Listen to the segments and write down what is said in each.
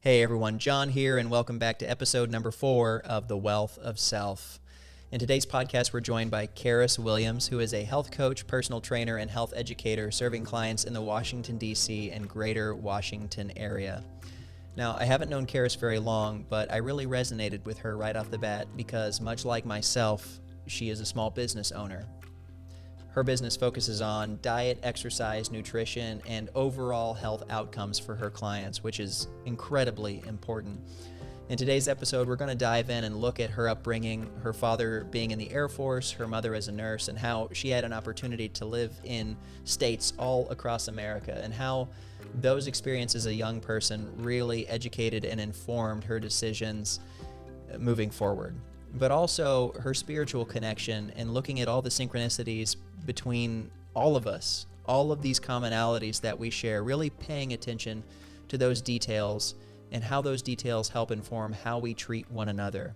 Hey everyone, John here, and welcome back to episode number 4 of The Wealth of Self. In today's podcast, we're joined by Charis Williams, who is a health coach, personal trainer, and health educator serving clients in the Washington, D.C. and greater Washington area. Now, I haven't known Charis very long, but I really resonated with her right off the bat because, much like myself, she is a small business owner. Her business focuses on diet, exercise, nutrition, and overall health outcomes for her clients, which is incredibly important. In today's episode, we're going to dive in and look at her upbringing, her father being in the Air Force, her mother as a nurse, and how she had an opportunity to live in states all across America, and how those experiences as a young person really educated and informed her decisions moving forward. But also her spiritual connection and looking at all the synchronicities between all of us, all of these commonalities that we share, really paying attention to those details and how those details help inform how we treat one another.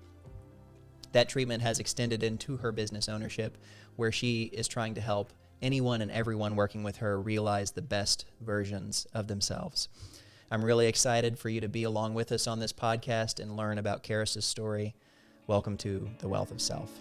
That treatment has extended into her business ownership, where she is trying to help anyone and everyone working with her realize the best versions of themselves. I'm really excited for you to be along with us on this podcast and learn about Charis' story. Welcome to The Wealth of Self.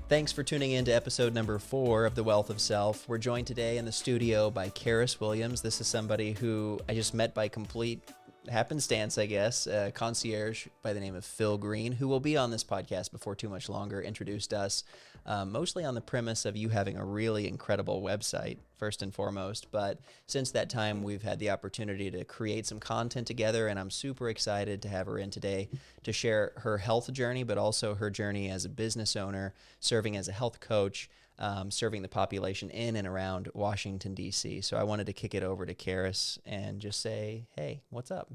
Thanks for tuning in to episode number 4 of The Wealth of Self. We're joined today in the studio by Charis Williams. This is somebody who I just met by complete happenstance, I guess. A concierge by the name of Phil Green, who will be on this podcast before too much longer, introduced us, mostly on the premise of you having a really incredible website, first and foremost. But since that time, we've had the opportunity to create some content together, and I'm super excited to have her in today to share her health journey, but also her journey as a business owner, serving as a health coach, serving the population in and around Washington, D.C. So I wanted to kick it over to Charis and just say, hey, what's up?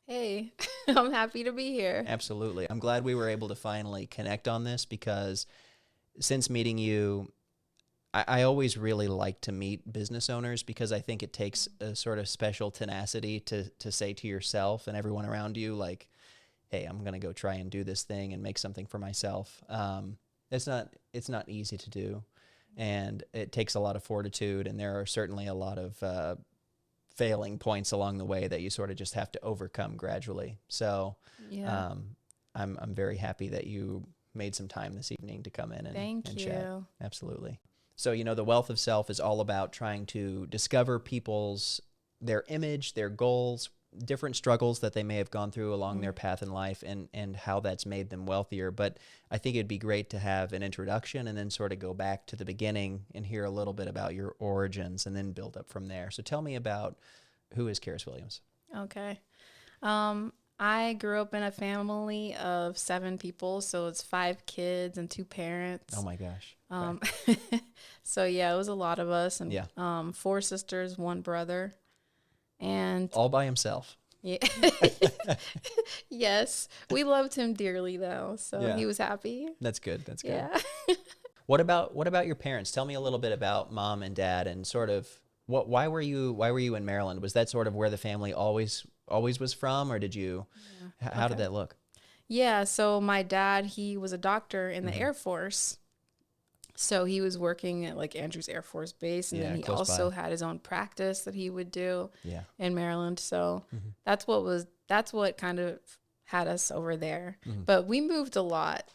Hey, I'm happy to be here. Absolutely. I'm glad we were able to finally connect on this because since meeting you, I always really like to meet business owners because I think it takes a sort of special tenacity to say to yourself and everyone around you, like, hey, I'm going to go try and do this thing and make something for myself. It's not easy to do, and it takes a lot of fortitude, and there are certainly a lot of failing points along the way that you sort of just have to overcome gradually. So Yeah. I'm very happy that you made some time this evening to come in and chat. Absolutely. So, the Wealth of Self is all about trying to discover their image, their goals, different struggles that they may have gone through along their path in life and how that's made them wealthier. But I think it'd be great to have an introduction and then sort of go back to the beginning and hear a little bit about your origins and then build up from there. So tell me about who is Charis Williams? Okay. I grew up in a family of 7 people, so it's 5 kids and 2 parents. Oh my gosh. So yeah, it was a lot of us, and Yeah. 4 sisters, 1 brother, and All by himself. yeah, yes, we loved him dearly though, so Yeah. he was happy. That's good. That's good. Yeah. What about your parents? Tell me a little bit about mom and dad and sort of why were you in Maryland? Was that sort of where the family always was from, or did you how did that look? Yeah, so my dad, he was a doctor in the Air Force. So he was working at like Andrews Air Force Base, and then he also had his own practice that he would do in Maryland. So that's what kind of had us over there. But we moved a lot.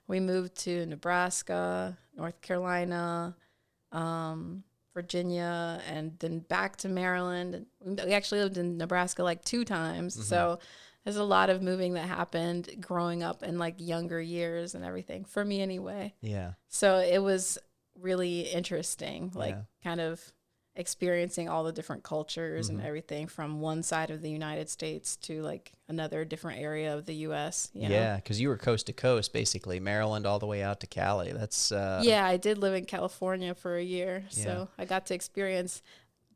We moved to Nebraska, North Carolina, Virginia, and then back to Maryland. We actually lived in Nebraska like 2 times. So there's a lot of moving that happened growing up in like younger years and everything, for me anyway. Yeah. So it was really interesting, like kind of experiencing all the different cultures and everything from one side of the United States to like another different area of the U.S. Yeah, because you were coast to coast, basically, Maryland all the way out to Cali. That's yeah, I did live in California for a year, so I got to experience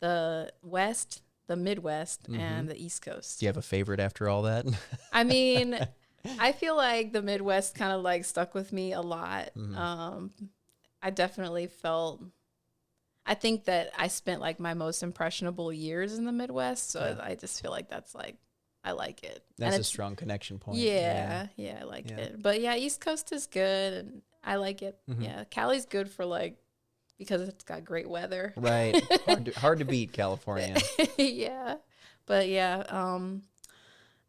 the West, the Midwest, and the East Coast. Do you have a favorite after all that? I mean, I feel like the Midwest kind of like stuck with me a lot. I definitely felt, I think that I spent like my most impressionable years in the Midwest. So I just feel like that's like, I like it. That's a strong connection point. Yeah, I like it. But yeah, East Coast is good and I like it. Yeah, Cali's good for like, because it's got great weather. Right. Hard to beat California. Yeah. But yeah,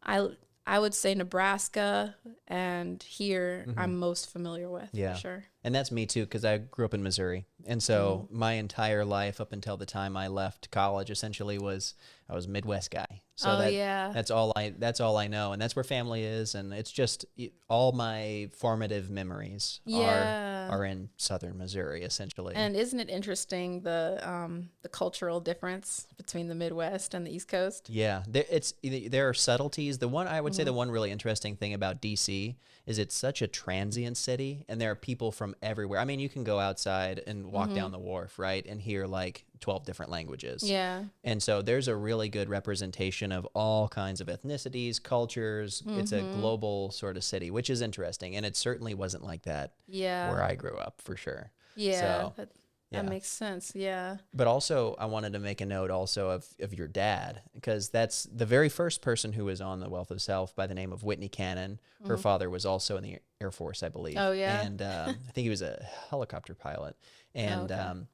I would say Nebraska and here I'm most familiar with, for sure. And that's me too, because I grew up in Missouri. And so my entire life up until the time I left college essentially was I was a Midwest guy. So that's all I know. And that's where family is. And it's just all my formative memories are in southern Missouri, essentially. And isn't it interesting the cultural difference between the Midwest and the East Coast? Yeah, there are subtleties. The one I would say the one really interesting thing about DC is it's such a transient city, and there are people from everywhere. I mean, you can go outside and walk down the wharf, right, and hear like 12 different languages. Yeah. And so there's a really good representation of all kinds of ethnicities, cultures. It's a global sort of city, which is interesting. And it certainly wasn't like that where I grew up, for sure. Yeah. So, that makes sense. Yeah. But also, I wanted to make a note also of your dad, because that's the very first person who was on The Wealth of Self by the name of Whitney Cannon. Her father was also in the Air Force, I believe. Oh, yeah. And I think he was a helicopter pilot. And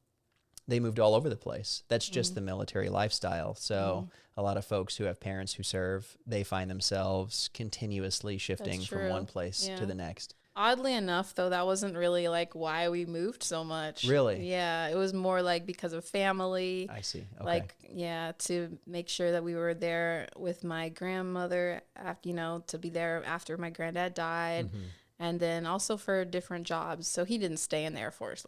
they moved all over the place. That's just the military lifestyle. So a lot of folks who have parents who serve, they find themselves continuously shifting from one place to the next. Oddly enough, though, that wasn't really like why we moved so much. Really? Yeah, it was more like because of family. I see. Okay. Like, to make sure that we were there with my grandmother, to be there after my granddad died, and then also for different jobs. So he didn't stay in the Air Force,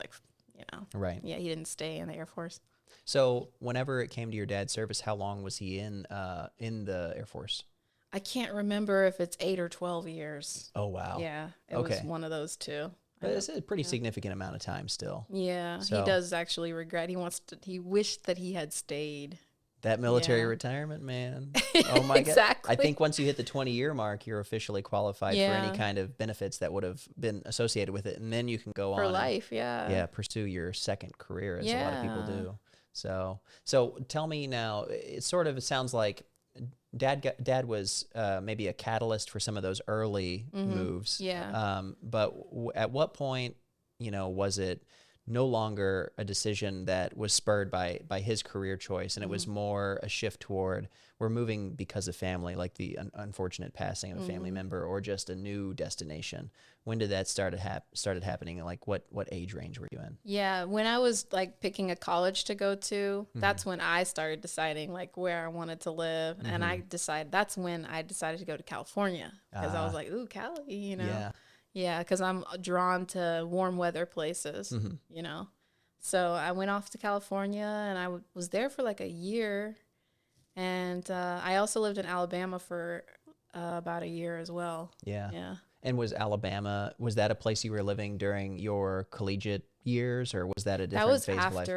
Right. Yeah, he didn't stay in the Air Force. So whenever it came to your dad's service, how long was he in the Air Force? I can't remember if it's 8 or 12 years. Oh, wow. Yeah, it was one of those two. But it's a pretty significant amount of time still. Yeah, so he does actually regret. He wished that he had stayed. That military retirement, man. Oh, my exactly. God. I think once you hit the 20-year mark, you're officially qualified for any kind of benefits that would have been associated with it. And then you can go on. For life, Yeah, pursue your second career, as a lot of people do. So tell me now, it sounds like Dad was maybe a catalyst for some of those early moves. Yeah. But at what point, was it no longer a decision that was spurred by his career choice, and it was more a shift toward we're moving because of family, like the unfortunate passing of a family member, or just a new destination? When did that started happening? Like what age range were you in? Yeah, when I was like picking a college to go to, that's when I started deciding like where I wanted to live, and that's when I decided to go to California, because I was like, ooh, Cali, Yeah, because I'm drawn to warm weather places, So I went off to California, and I was there for like a year. And I also lived in Alabama for about a year as well. Yeah. Yeah. And was that a place you were living during your collegiate years, or was that a different phase of life?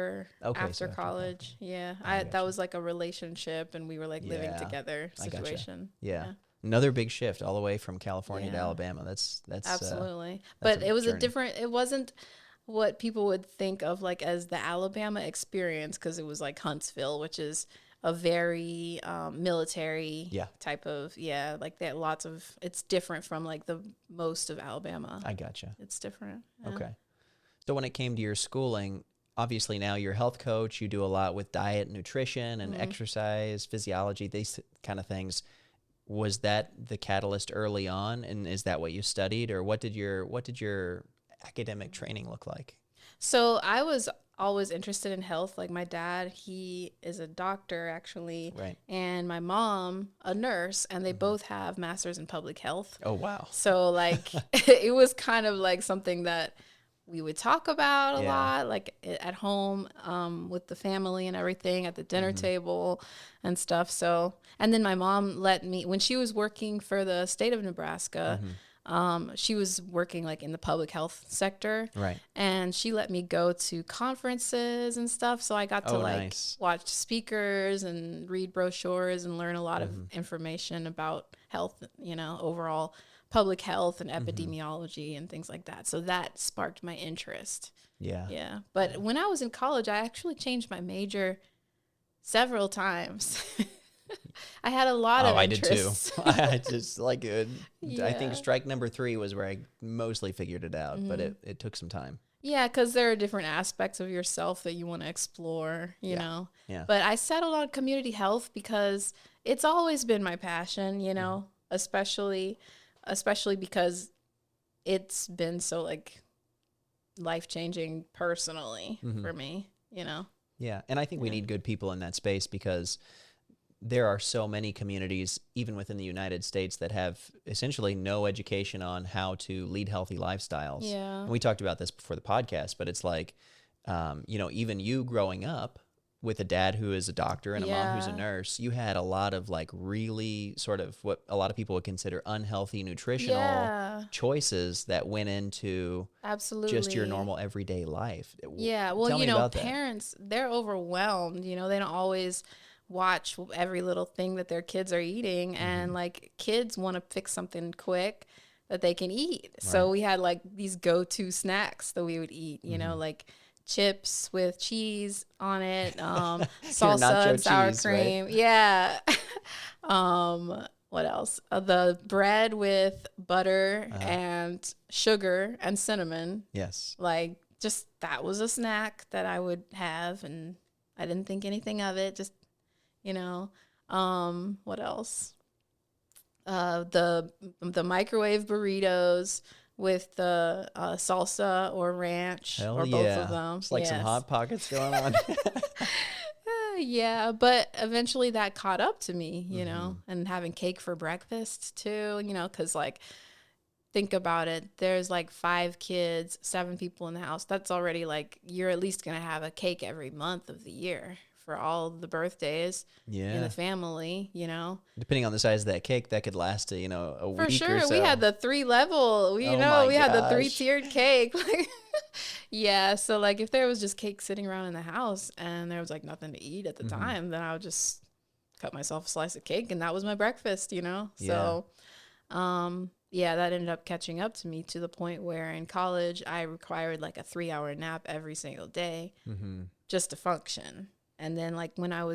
After college. Yeah. That was like a relationship, and we were like living together situation. Yeah. Another big shift all the way from California to Alabama. That's absolutely. But it was it wasn't what people would think of like as the Alabama experience, because it was like Huntsville, which is a very military type of, like that. It's different from like the most of Alabama. I gotcha. It's different. Yeah. Okay. So when it came to your schooling, obviously now you're a health coach, you do a lot with diet, nutrition, and exercise, physiology, these kind of things. Was that the catalyst early on, and is that what you studied, or what did your academic training look like? So I was always interested in health. Like my dad, he is a doctor actually, right, and my mom a nurse, and they both have masters in public health. Oh wow! So like it was kind of like something that we would talk about a lot, like at home, with the family and everything at the dinner table and stuff. So, and then my mom let me, when she was working for the state of Nebraska, she was working like in the public health sector. Right. And she let me go to conferences and stuff. So I got to like watch speakers and read brochures and learn a lot of information about health, you know, overall public health and epidemiology and things like that. So that sparked my interest. Yeah. Yeah. But when I was in college, I actually changed my major several times. I had a lot of interests. I did too. I just like it. I think strike number 3 was where I mostly figured it out, but it took some time. Yeah, because there are different aspects of yourself that you want to explore, you know. Yeah. But I settled on community health because it's always been my passion, you know, especially because it's been so like life-changing personally for me, you know. Yeah, and I think we need good people in that space because there are so many communities, even within the United States, that have essentially no education on how to lead healthy lifestyles. Yeah. And we talked about this before the podcast, but it's like, you know, even you growing up with a dad who is a doctor and a mom who's a nurse, you had a lot of like really sort of what a lot of people would consider unhealthy nutritional choices that went into just your normal everyday life. Yeah. Well, you know, parents, they're overwhelmed. You know, they don't always watch every little thing that their kids are eating, and like kids want to fix something quick that they can eat. Right. So we had like these go-to snacks that we would eat, you know, like chips with cheese on it, salsa and sour cream. Right? Yeah. What else? The bread with butter and sugar and cinnamon. Yes. Like just that was a snack that I would have, and I didn't think anything of it. Just, you know, what else? The microwave burritos with the salsa or ranch or both of them. It's like some Hot Pockets going on. Yeah, but eventually that caught up to me, you know, and having cake for breakfast too, you know, because like, think about it. There's like 5 kids, 7 people in the house. That's already like, you're at least going to have a cake every month of the year for all the birthdays in the family, you know. Depending on the size of that cake, that could last, you know, a week or so. For sure. We had the 3-level, we had the 3-tiered cake. Yeah. So like if there was just cake sitting around in the house and there was like nothing to eat at the time, then I would just cut myself a slice of cake and that was my breakfast, you know? So, yeah, that ended up catching up to me to the point where in college I required like a 3-hour nap every single day just to function. And then like when I'd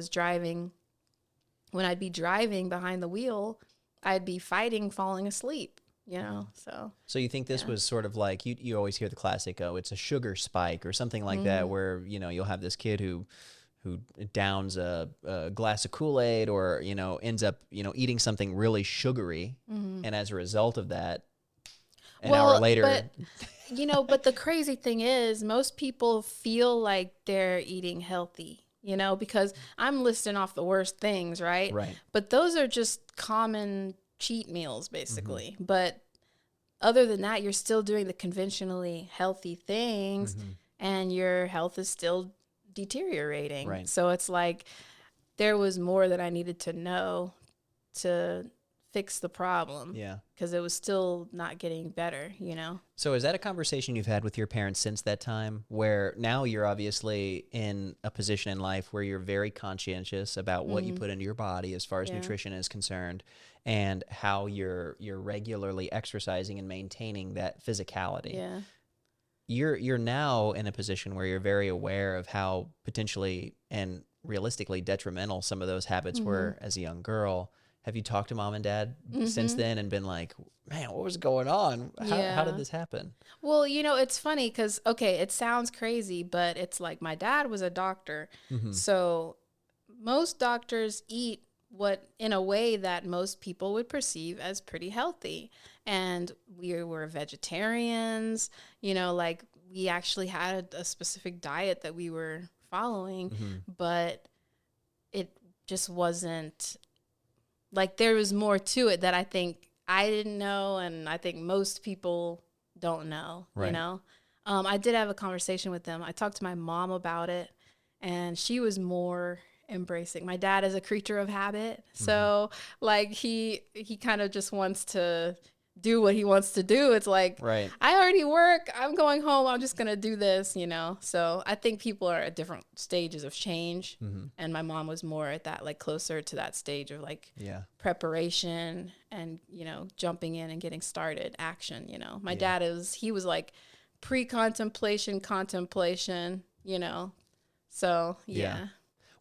be driving behind the wheel, I'd be fighting falling asleep, you know, So you think this was sort of like, you always hear the classic, oh, it's a sugar spike or something like that, where, you know, you'll have this kid who downs a glass of Kool-Aid or, you know, ends up, you know, eating something really sugary. And as a result of that, an hour later. But, you know, but the crazy thing is most people feel like they're eating healthy. You know, because I'm listing off the worst things, right? Right. But those are just common cheat meals, basically. But other than that, you're still doing the conventionally healthy things, and your health is still deteriorating. Right. So it's like there was more that I needed to know to fix the problem. Yeah. Because it was still not getting better, you know? So is that a conversation you've had with your parents since that time, where now you're obviously in a position in life where you're very conscientious about what you put into your body as far as nutrition is concerned, and how you're regularly exercising and maintaining that physicality? Yeah. You're now in a position where you're very aware of how potentially and realistically detrimental some of those habits were as a young girl. Have you talked to mom and dad since then and been like, man, what was going on? How did this happen? Well, you know, it's funny because, okay, it sounds crazy, but it's like my dad was a doctor. So most doctors eat in a way that most people would perceive as pretty healthy. And we were vegetarians, you know, like we actually had a specific diet that we were following, but it just wasn't. Like there was more to it that I think I didn't know, and I think most people don't know, you know? I did have a conversation with them. I talked to my mom about it, and she was more embracing. My dad is a creature of habit, so like he kind of just wants to do what he wants to do. It's like, right. I already work, I'm going home, I'm just gonna do this, you know. So I think people are at different stages of change, and my mom was more at that, like closer to that stage of like preparation and, you know, jumping in and getting started, action, you know. My dad he was like pre-contemplation, contemplation, you know. So yeah.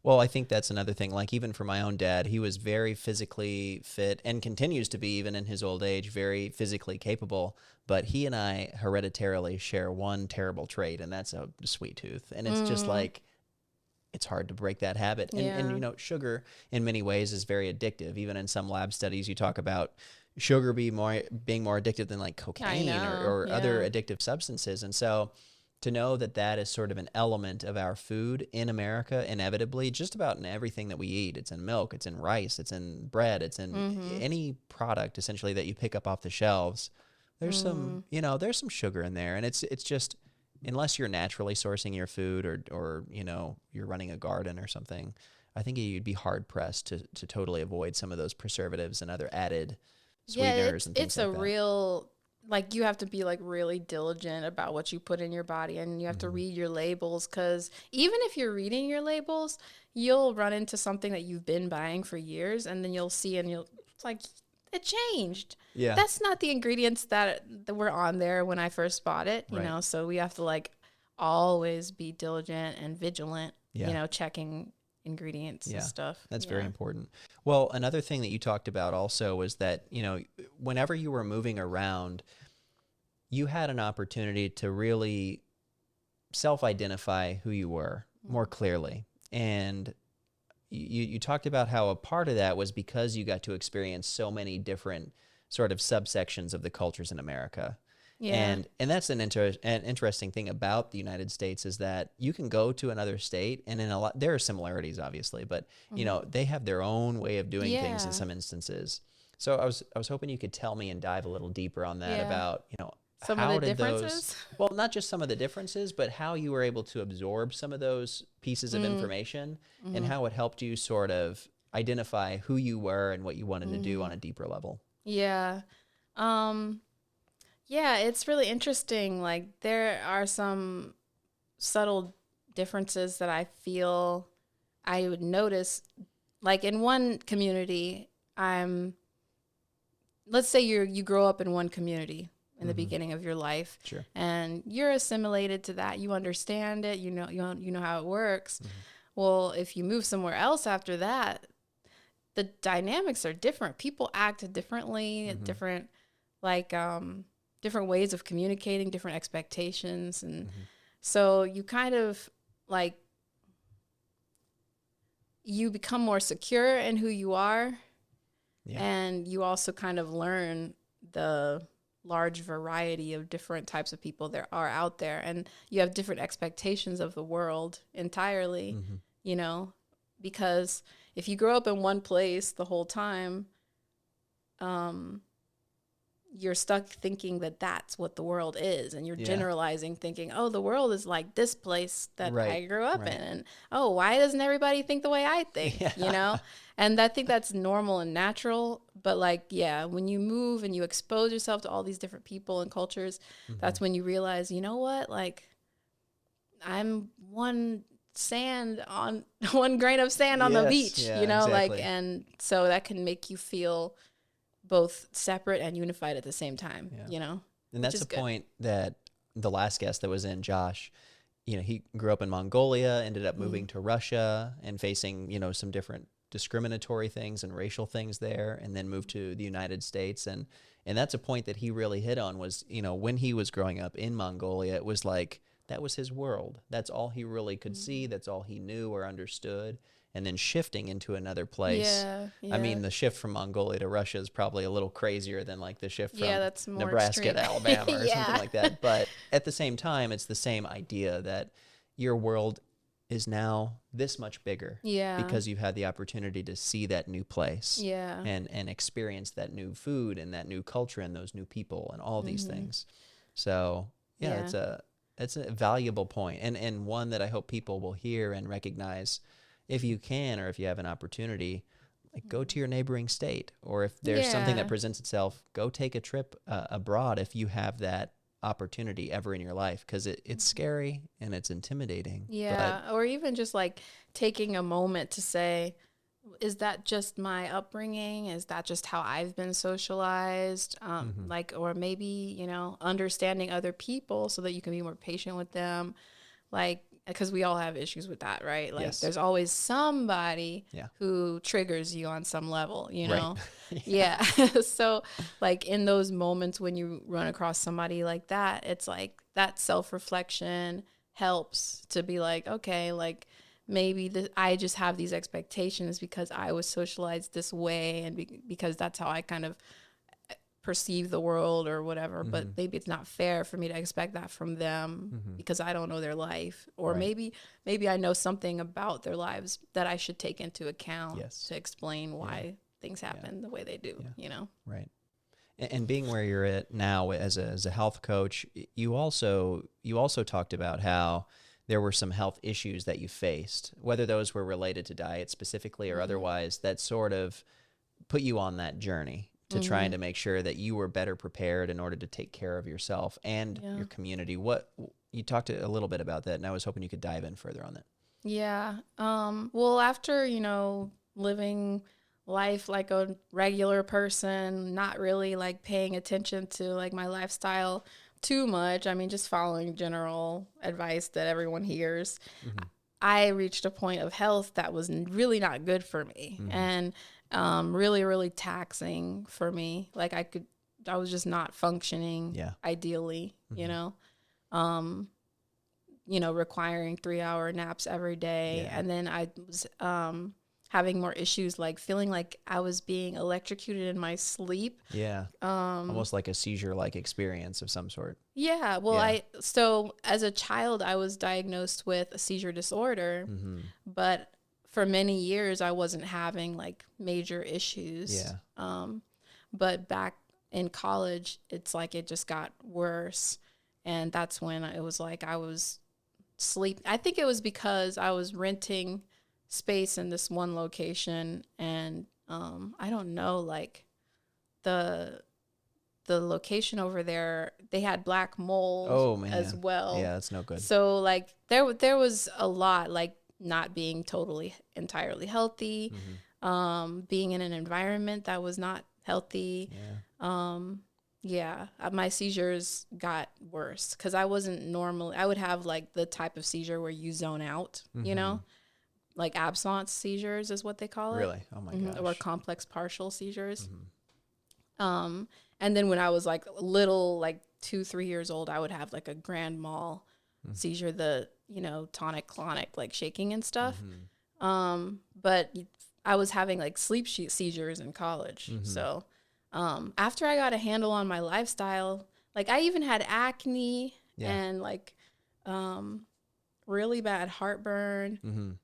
Well, I think that's another thing. Like even for my own dad, he was very physically fit and continues to be, even in his old age, very physically capable. But he and I hereditarily share one terrible trait, and that's a sweet tooth. And it's just like, it's hard to break that habit. And you know, sugar in many ways is very addictive. Even in some lab studies, you talk about sugar being more addictive than like cocaine or other addictive substances. And so to know that that is sort of an element of our food in America, inevitably, just about in everything that we eat. It's in milk, it's in rice, it's in bread, it's in any product essentially that you pick up off the shelves. There's some, you know, there's some sugar in there. And it's just, unless you're naturally sourcing your food or you know, you're running a garden or something, I think you'd be hard pressed to totally avoid some of those preservatives and other added sweeteners and things it's like a that. real, like, you have to be like really diligent about what you put in your body, and you have to read your labels, because even if you're reading your labels, you'll run into something that you've been buying for years, and then you'll see and it's like, it changed. Yeah. That's not the ingredients that were on there when I first bought it, you know. So we have to like always be diligent and vigilant, you know, checking ingredients and stuff. That's very important. Well, another thing that you talked about also was that, you know, whenever you were moving around, you had an opportunity to really self-identify who you were more clearly. And you talked about how a part of that was because you got to experience so many different sort of subsections of the cultures in America. Yeah. And that's an interesting thing about the United States, is that you can go to another state, and in a lot, there are similarities obviously, but you know, they have their own way of doing things in some instances. So I was hoping you could tell me and dive a little deeper on that about, you know, some how of the did differences? well, not just some of the differences, but how you were able to absorb some of those pieces of information and how it helped you sort of identify who you were and what you wanted to do on a deeper level. Yeah. Yeah, it's really interesting. Like, there are some subtle differences that I feel I would notice. Like, in one community, let's say you grow up in one community in the beginning of your life, and you're assimilated to that. You understand it. You know how it works. Well, if you move somewhere else after that, the dynamics are different. People act differently, different, like, different ways of communicating, different expectations. And so you kind of like, you become more secure in who you are. And you also kind of learn the large variety of different types of people there are out there. And you have different expectations of the world entirely, you know, because if you grow up in one place the whole time, you're stuck thinking that that's what the world is, and you're generalizing, thinking, oh, the world is like this place that I grew up in, and oh, why doesn't everybody think the way I think? You know? And I think that's normal and natural, but like, when you move and you expose yourself to all these different people and cultures, that's when you realize, you know what, like, I'm one grain of sand on the beach, you know, like, and so that can make you feel both separate and unified at the same time, you know? And that's the point that the last guest that was in, Josh, you know, he grew up in Mongolia, ended up moving to Russia and facing, you know, some different discriminatory things and racial things there, and then moved to the United States. And that's a point that he really hit on was, you know, when he was growing up in Mongolia, it was like, that was his world. That's all he really could see. That's all he knew or understood. And then shifting into another place. I mean, the shift from Mongolia to Russia is probably a little crazier than like the shift from that's more Nebraska extreme. to Alabama or something like that. But at the same time, it's the same idea that your world is now this much bigger because you've had the opportunity to see that new place and experience that new food and that new culture and those new people and all these things. So that's It's a valuable point, and one that I hope people will hear and recognize if you can, or if you have an opportunity. Like, go to your neighboring state, or if there's something that presents itself, go take a trip abroad if you have that opportunity ever in your life, because it's scary and it's intimidating. Yeah, or even just like taking a moment to say, is that just my upbringing? Is that just how I've been socialized? Like, or maybe, you know, understanding other people so that you can be more patient with them. Like, because we all have issues with that, right? Like, there's always somebody who triggers you on some level, you know? Right. Yeah. So, like, in those moments when you run across somebody like that, it's like that self-reflection helps to be like, okay, like, maybe I just have these expectations because I was socialized this way, and because that's how I kind of perceive the world or whatever, but maybe it's not fair for me to expect that from them because I don't know their life, or maybe I know something about their lives that I should take into account to explain why things happen the way they do, you know? Right. And being where you're at now as a health coach, you also talked about how there were some health issues that you faced, whether those were related to diet specifically or otherwise, that sort of put you on that journey to trying to make sure that you were better prepared in order to take care of yourself and your community. What you talked a little bit about that, and I was hoping you could dive in further on that. Yeah. Well, after, you know, living life like a regular person, not really like paying attention to like my lifestyle too much, I mean, just following general advice that everyone hears, I reached a point of health that was really not good for me. And really, really taxing for me. Like I was just not functioning ideally, you know, requiring 3-hour naps every day. And then I was having more issues, like feeling like I was being electrocuted in my sleep. Yeah. Almost like a seizure-like experience of some sort. Yeah. Well, so as a child, I was diagnosed with a seizure disorder, but for many years, I wasn't having like major issues. Yeah. But back in college, it's like it just got worse. And that's when it was like I was sleeping. I think it was because I was renting space in this one location. And I don't know, like the location over there, they had black mold as well. Yeah, that's no good. So like there was a lot, like not being totally entirely healthy, being in an environment that was not healthy. My seizures got worse because I wasn't normal. I would have like the type of seizure where you zone out, you know, like absence seizures is what they call it. Really? Oh my gosh. Or complex partial seizures. And then when I was like little, like 2-3 years old, I would have like a grand mal seizure, the, you know, tonic-clonic, like shaking and stuff. But I was having like sleep seizures in college. So after I got a handle on my lifestyle, like I even had acne and like really bad heartburn.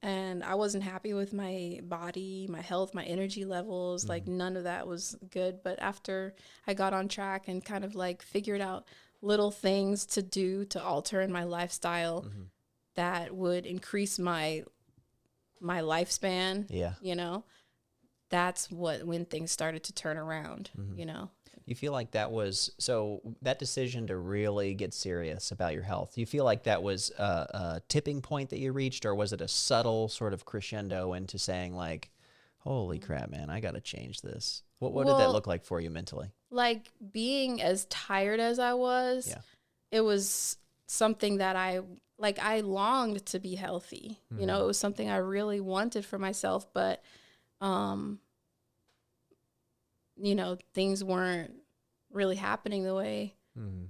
And I wasn't happy with my body, my health, my energy levels. Like none of that was good. But after I got on track and kind of like figured out little things to do to alter in my lifestyle that would increase my lifespan, you know, that's when things started to turn around, you know. You feel like that was, so that decision to really get serious about your health, do you feel like that was a tipping point that you reached, or was it a subtle sort of crescendo into saying like, holy crap, man, I got to change this? What did that look like for you mentally? Like being as tired as I was, it was something that I longed to be healthy. You know, it was something I really wanted for myself, but you know, things weren't really happening the way,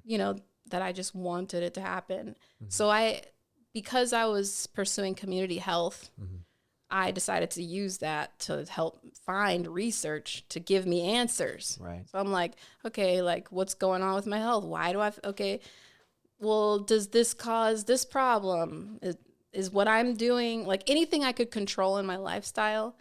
you know, that I just wanted it to happen. So because I was pursuing community health, I decided to use that to help find research to give me answers. Right. So I'm like, okay, like what's going on with my health? Why do well, does this cause this problem? Is what I'm doing, like anything I could control in my lifestyle,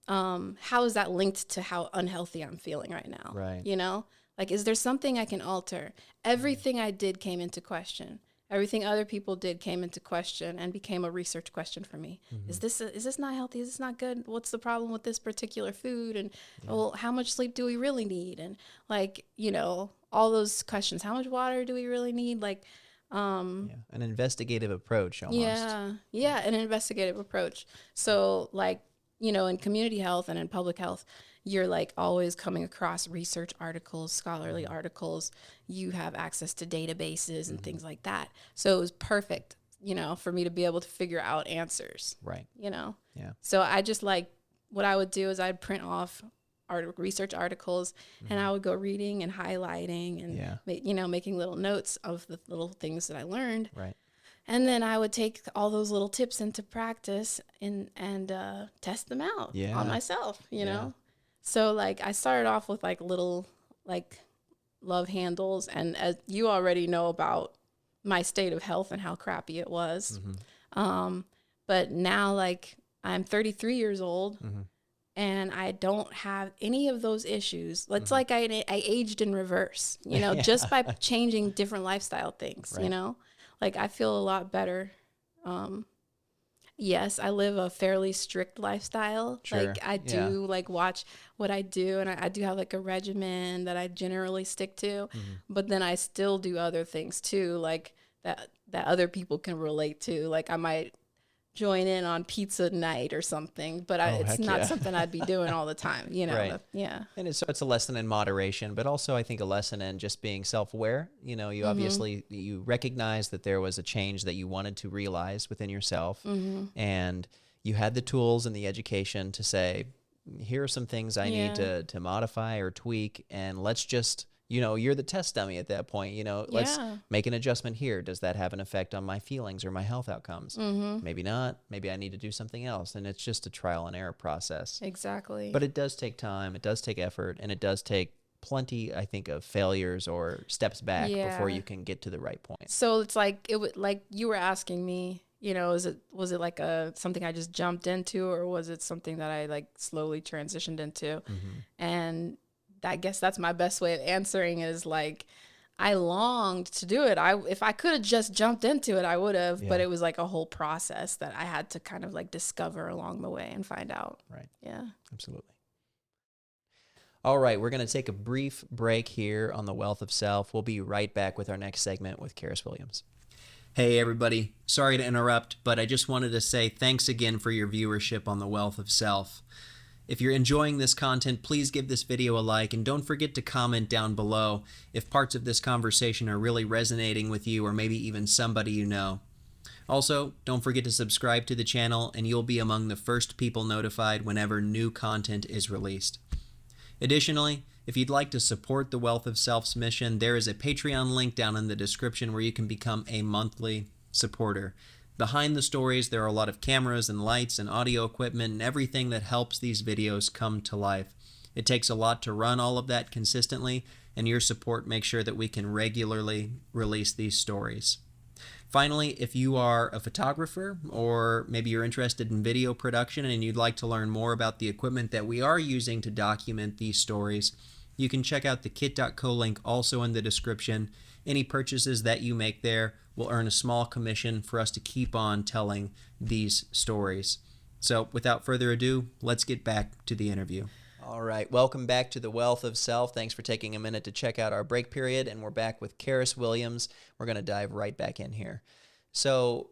how is that linked to how unhealthy I'm feeling right now? Right. You know, Like, is there something I can alter? Everything I did came into question. Everything other people did came into question and became a research question for me. Mm-hmm. Is this not healthy? Is this not good? What's the problem with this particular food? And well, how much sleep do we really need? And like, all those questions. How much water do we really need? Like, an investigative approach almost. Yeah, an investigative approach. So like, in community health and in public health, you're like always coming across research articles, scholarly articles. You have access to databases and things like that. So it was perfect, for me to be able to figure out answers. Right. Yeah. So I just what I would do is I'd print off research articles and I would go reading and highlighting and, making little notes of the little things that I learned. Right. And then I would take all those little tips into practice and test them out on myself, you know? So like I started off with like little like love handles, and as you already know about my state of health and how crappy it was. But now like I'm 33 years old and I don't have any of those issues. It's like I aged in reverse, just by changing different lifestyle things, like I feel a lot better. Yes, I live a fairly strict lifestyle. Sure. Like I do like watch what I do, and I do have like a regimen that I generally stick to, but then I still do other things too, like that other people can relate to. Like I might join in on pizza night or something, but it's not something I'd be doing all the time, Right. And so it's a lesson in moderation, but also I think a lesson in just being self-aware. You obviously, you recognize that there was a change that you wanted to realize within yourself, and you had the tools and the education to say, here are some things I need to modify or tweak, and let's just, you're the test dummy at that point. Let's make an adjustment here. Does that have an effect on my feelings or my health outcomes? Maybe not. Maybe I need to do something else. And it's just a trial and error process. Exactly. But it does take time. It does take effort. And it does take plenty, I think, of failures or steps back before you can get to the right point. So it's like, like you were asking me, was it like something I just jumped into, or was it something that I like slowly transitioned into? And I guess that's my best way of answering it, is like, I longed to do it. If I could have just jumped into it, I would have, but it was like a whole process that I had to kind of like discover along the way and find out. Right. Yeah. Absolutely. All right. We're going to take a brief break here on the Wealth of Self. We'll be right back with our next segment with Charis Williams. Hey, everybody. Sorry to interrupt, but I just wanted to say thanks again for your viewership on the Wealth of Self. If you're enjoying this content, please give this video a like, and don't forget to comment down below if parts of this conversation are really resonating with you, or maybe even somebody you know. Also, don't forget to subscribe to the channel, and you'll be among the first people notified whenever new content is released. Additionally, if you'd like to support the Wealth of Self's mission, there is a Patreon link down in the description where you can become a monthly supporter. Behind the stories, there are a lot of cameras and lights and audio equipment and everything that helps these videos come to life. It takes a lot to run all of that consistently, and your support makes sure that we can regularly release these stories. Finally, if you are a photographer, or maybe you're interested in video production and you'd like to learn more about the equipment that we are using to document these stories, you can check out the kit.co link also in the description. Any purchases that you make there will earn a small commission for us to keep on telling these stories. So without further ado, let's get back to the interview. All right, welcome back to the Wealth of Self. Thanks for taking a minute to check out our break period, and we're back with Charis Williams. We're going to dive right back in here. So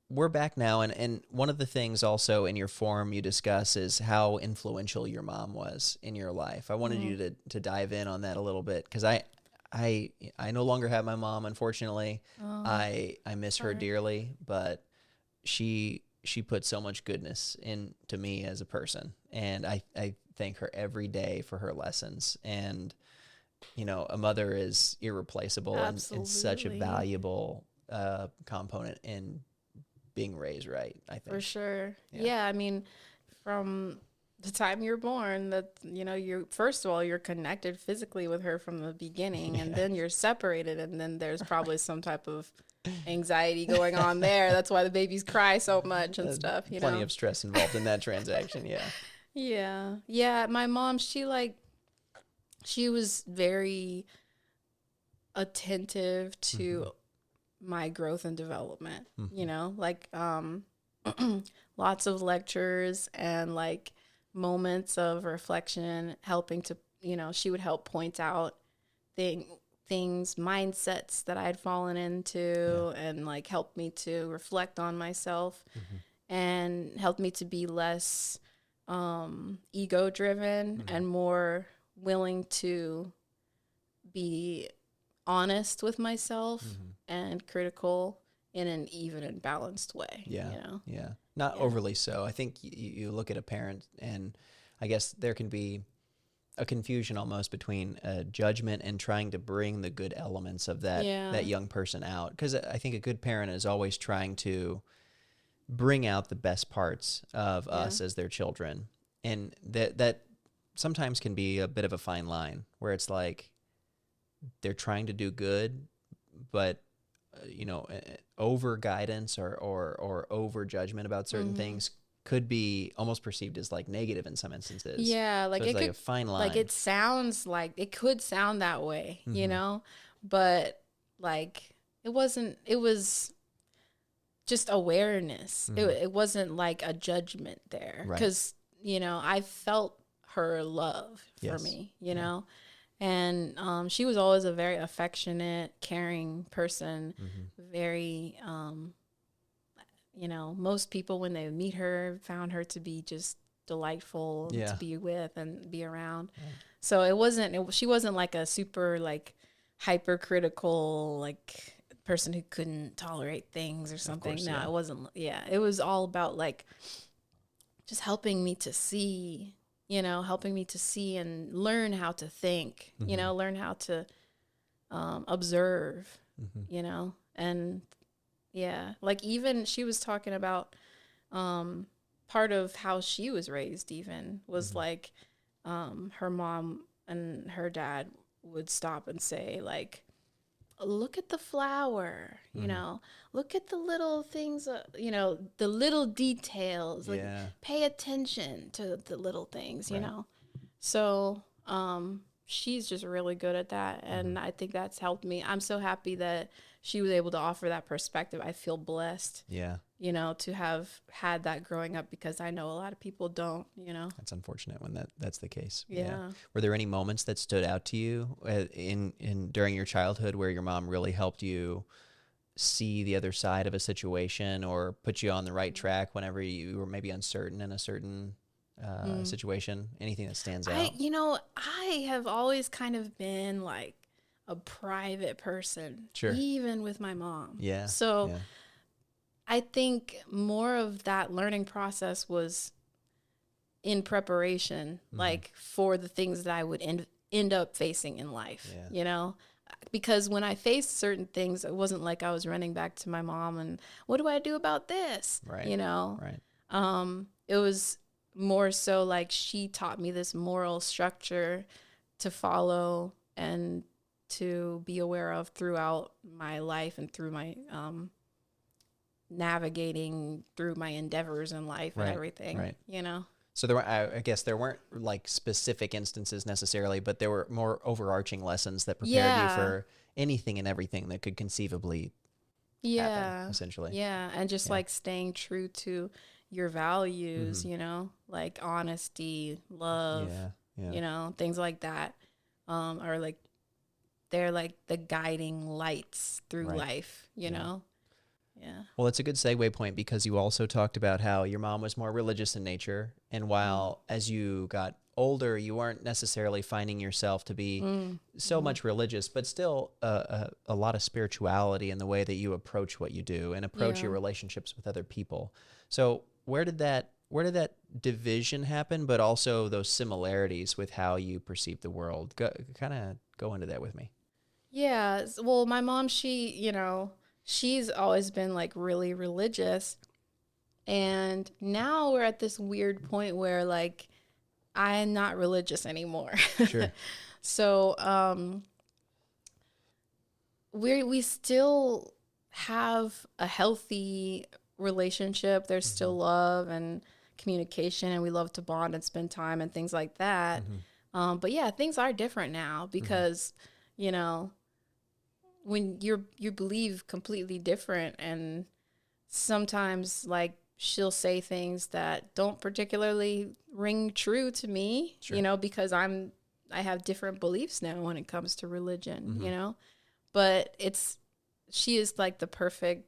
we're back now, and one of the things also in your forum you discuss is how influential your mom was in your life. I wanted you to dive in on that a little bit, because I no longer have my mom, unfortunately. I miss her dearly, but she put so much goodness into me as a person, and I thank her every day for her lessons. And a mother is irreplaceable and such a valuable component in being raised right, I think. For sure. Yeah, I mean, from the time you're born, that you're, first of all, you're connected physically with her from the beginning, and then you're separated, and then there's probably some type of anxiety going on there. That's why the babies cry so much and stuff. Plenty of stress involved in that transaction. Yeah. My mom, she she was very attentive to my growth and development, you know, like lots of lectures and like moments of reflection, helping to, you know, she would help point out things, mindsets that I'd fallen into, and like help me to reflect on myself, and helped me to be less ego driven and more willing to be honest with myself and critical in an even and balanced way. Yeah. You know? Yeah. Not overly so. I think you look at a parent, and I guess there can be a confusion almost between judgment and trying to bring the good elements of that young person out. Because I think a good parent is always trying to bring out the best parts of us as their children. And that sometimes can be a bit of a fine line where it's like they're trying to do good, but over guidance or over judgment about certain things could be almost perceived as like negative in some instances. Yeah, like so it's like a fine line. Like it could sound that way, you know, but like it wasn't. It was just awareness. It wasn't like a judgment there, because you know, I felt her love for me, you know. And she was always a very affectionate, caring person. Very, you know, most people when they meet her found her to be just delightful to be with and be around. So she wasn't like a super like hypercritical like person who couldn't tolerate things or something. Course, no, it wasn't. Yeah, it was all about like just helping me to see. You know, helping me to see and learn how to think, you know, learn how to observe, you know, and like even she was talking about part of how she was raised even was like her mom and her dad would stop and say like, look at the flower, you know, look at the little things, you know, the little details, like pay attention to the little things, you know? So, she's just really good at that. And I think that's helped me. I'm so happy that she was able to offer that perspective. I feel blessed, you know, to have had that growing up, because I know a lot of people don't, you know. That's unfortunate when that's the case. Yeah. Were there any moments that stood out to you in during your childhood where your mom really helped you see the other side of a situation or put you on the right track whenever you were maybe uncertain in a certain situation? Anything that stands out? You know, I have always kind of been like a private person, even with my mom. Yeah. So I think more of that learning process was in preparation, like for the things that I would end up facing in life, you know, because when I faced certain things, it wasn't like I was running back to my mom and what do I do about this? You know, it was more so like she taught me this moral structure to follow and to be aware of throughout my life and through my navigating through my endeavors in life and everything, you know? So there were, I guess there weren't like specific instances necessarily, but there were more overarching lessons that prepared you for anything and everything that could conceivably happen, essentially. Yeah, and just like staying true to your values, you know, like honesty, love, you know, things like that are like, they're like the guiding lights through life, you know? Yeah. Well, it's a good segue point because you also talked about how your mom was more religious in nature. And while as you got older, you weren't necessarily finding yourself to be so much religious, but still a lot of spirituality in the way that you approach what you do and approach your relationships with other people. So where did that division happen, but also those similarities with how you perceive the world? Kind of go into that with me. Yeah. Well, my mom, she's always been like really religious. And now we're at this weird point where like I'm not religious anymore. Sure. So we still have a healthy relationship. There's still love and communication, and we love to bond and spend time and things like that. But yeah, things are different now because, you know, when you believe completely different, and sometimes like she'll say things that don't particularly ring true to me, you know, because I have different beliefs now when it comes to religion, you know, but she is like the perfect,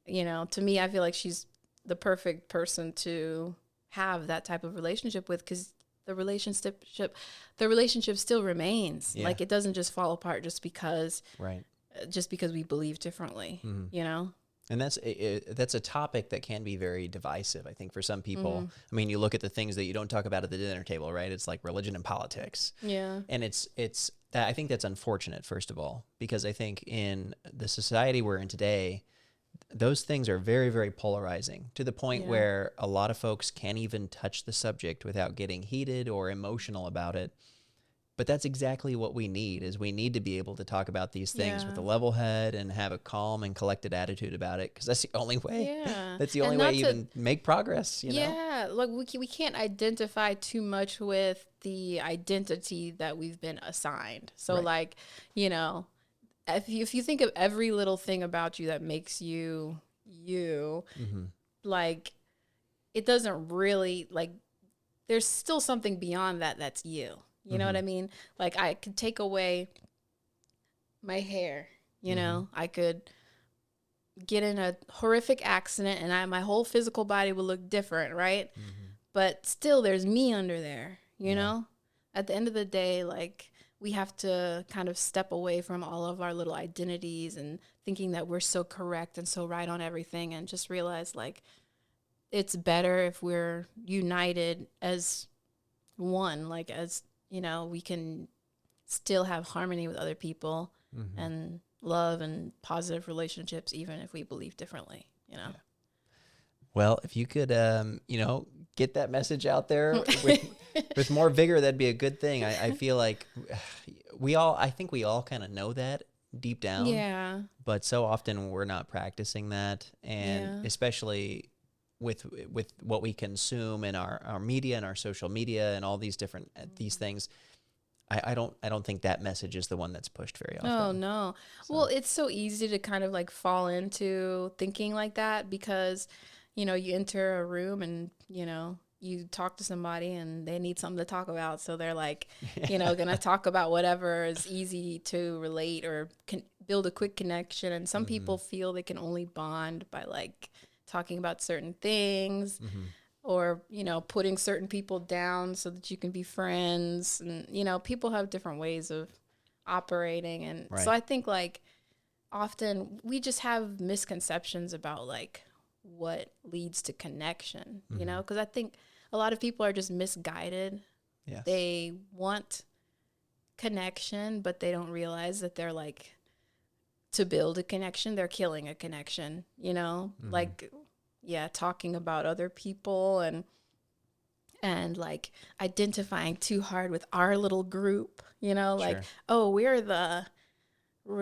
you know, to me, I feel like she's the perfect person to have that type of relationship with, because the relationship still remains. Like it doesn't just fall apart just because we believe differently, you know? And that's a topic that can be very divisive, I think, for some people. I mean, you look at the things that you don't talk about at the dinner table, right? It's like religion and politics. Yeah. And it's that, I think that's unfortunate, first of all, because I think in the society we're in today, those things are very, very polarizing, to the point where a lot of folks can't even touch the subject without getting heated or emotional about it. But that's exactly what we need, is we need to be able to talk about these things with a level head and have a calm and collected attitude about it, because that's the only way. Yeah. That's the only way you can make progress, you know? Yeah, like we can't identify too much with the identity that we've been assigned. So like, you know, if you think of every little thing about you that makes you, like, it doesn't really, like, there's still something beyond that that's you. You know what I mean? Like, I could take away my hair, you know? I could get in a horrific accident and my whole physical body will look different, right? But still, there's me under there, you know? At the end of the day, like, we have to kind of step away from all of our little identities and thinking that we're so correct and so right on everything, and just realize, like, it's better if we're united as one, like, as, you know, we can still have harmony with other people and love and positive relationships, even if we believe differently, you know? Well, if you could, you know, get that message out there with more vigor, that'd be a good thing. I feel like I think we all kind of know that deep down. Yeah. But so often we're not practicing that. And especially with what we consume in our media and our social media and all these different, these things, I don't think that message is the one that's pushed very often. Oh, no. So. Well, it's so easy to kind of like fall into thinking like that, because, you know, you enter a room and, you know, you talk to somebody and they need something to talk about. So they're like, you know, going to talk about whatever is easy to relate or can build a quick connection. And some people feel they can only bond by like talking about certain things. Or, you know, putting certain people down so that you can be friends. And, you know, people have different ways of operating. And so I think, like, often we just have misconceptions about, like, what leads to connection, you know? Because I think a lot of people are just misguided. Yes. They want connection, but they don't realize that they're, like, to build a connection, they're killing a connection, you know? Like... Yeah, talking about other people and like identifying too hard with our little group, you know, like, oh, we're the